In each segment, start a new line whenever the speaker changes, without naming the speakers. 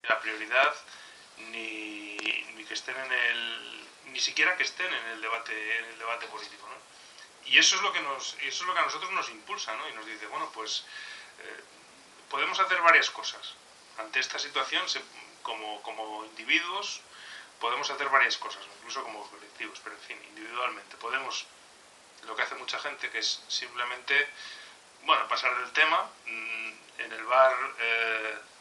la prioridad ni que estén ni siquiera que estén en el debate político, ¿no? Y eso es lo que a nosotros nos impulsa, ¿no? Y nos dice, bueno, pues podemos hacer varias cosas ante esta situación. Como individuos podemos hacer varias cosas, incluso como colectivos, pero en fin, individualmente podemos, lo que hace mucha gente, que es simplemente, bueno, pasar del tema, en el bar,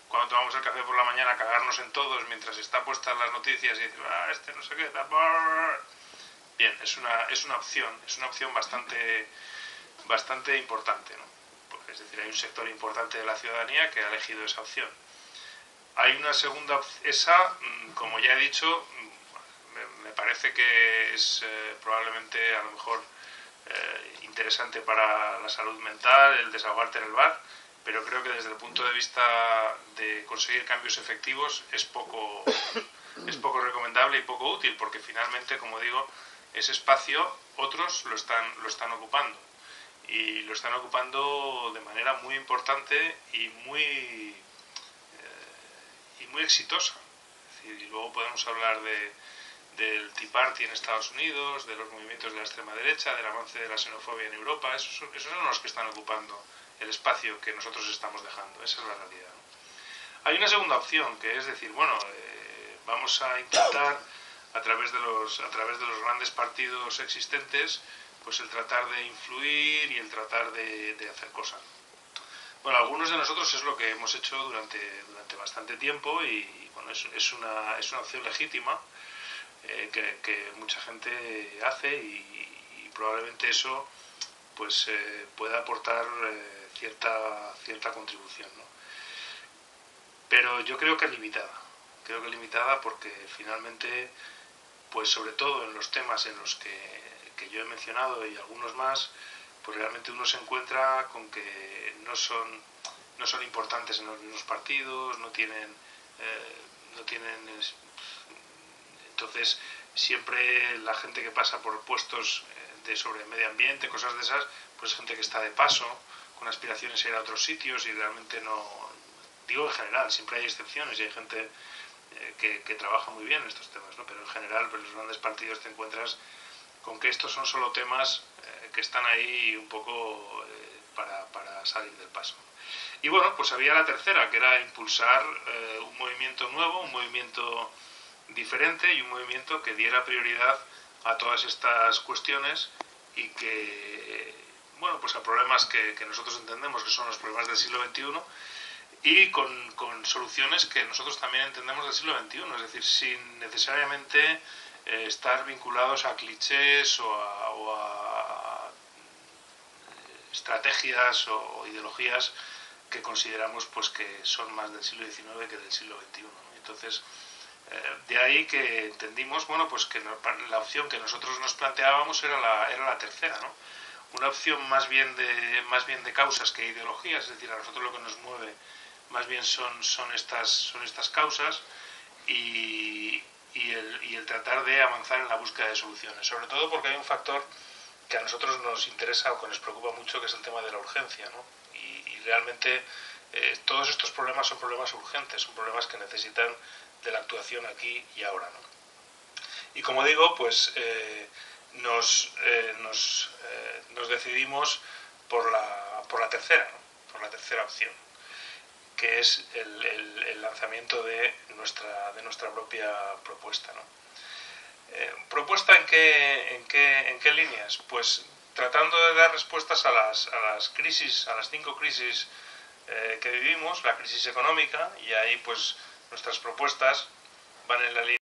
cuando tomamos el café por la mañana, cagarnos en todos mientras está puestas las noticias y decir, este no sé qué, bien, es una opción bastante importante, ¿no? Es decir, hay un sector importante de la ciudadanía que ha elegido esa opción. Hay una segunda, esa, como ya he dicho, me parece que es probablemente a lo mejor interesante para la salud mental, el desahogarte en el bar, pero creo que desde el punto de vista de conseguir cambios efectivos es poco recomendable y poco útil, porque finalmente, como digo, ese espacio otros lo están ocupando, y lo están ocupando de manera muy importante y muy exitosa. Es decir, y luego podemos hablar del Tea Party en Estados Unidos, de los movimientos de la extrema derecha, del avance de la xenofobia en Europa. Esos son los que están ocupando el espacio que nosotros estamos dejando. Esa es la realidad, ¿no? Hay una segunda opción, que es decir, bueno, vamos a intentar a través de los grandes partidos existentes, pues el tratar de influir y el tratar de hacer cosas. Bueno, algunos de nosotros es lo que hemos hecho durante bastante tiempo, y bueno, es una opción legítima que mucha gente hace, y probablemente eso pues pueda aportar cierta contribución, ¿no? Pero yo creo que es limitada porque finalmente, pues sobre todo en los temas en los que yo he mencionado y algunos más, pues realmente uno se encuentra con que no son importantes en los mismos partidos, no tienen entonces siempre la gente que pasa por puestos sobre medio ambiente, cosas de esas, pues es gente que está de paso, con aspiraciones a ir a otros sitios, y realmente no, digo en general, siempre hay excepciones y hay gente que trabaja muy bien en estos temas, ¿no? Pero en general, pues los grandes partidos te encuentras con que estos son solo temas que están ahí un poco para salir del paso. Y bueno, pues había la tercera, que era impulsar un movimiento nuevo, un movimiento diferente, y un movimiento que diera prioridad a todas estas cuestiones, y que, bueno, pues a problemas que nosotros entendemos que son los problemas del siglo XXI, y con soluciones que nosotros también entendemos del siglo XXI, es decir, sin necesariamente estar vinculados a clichés o a estrategias o ideologías que consideramos pues que son más del siglo XIX que del siglo XXI, ¿no? Entonces, de ahí que entendimos, bueno, pues que la opción que nosotros nos planteábamos era la tercera, ¿no? Una opción más bien de causas que ideologías, es decir, a nosotros lo que nos mueve más bien son estas causas, y el tratar de avanzar en la búsqueda de soluciones, sobre todo porque hay un factor que a nosotros nos interesa o que nos preocupa mucho, que es el tema de la urgencia, ¿no? Y realmente todos estos problemas son problemas urgentes, son problemas que necesitan de la actuación aquí y ahora, ¿no? Y como digo, pues nos decidimos por la tercera, ¿no? Por la tercera opción, que es el lanzamiento de nuestra propia propuesta, ¿no? ¿Propuesta en qué líneas? Pues tratando de dar respuestas a las crisis, a las 5 crisis que vivimos, la crisis económica, y ahí pues nuestras propuestas van en la línea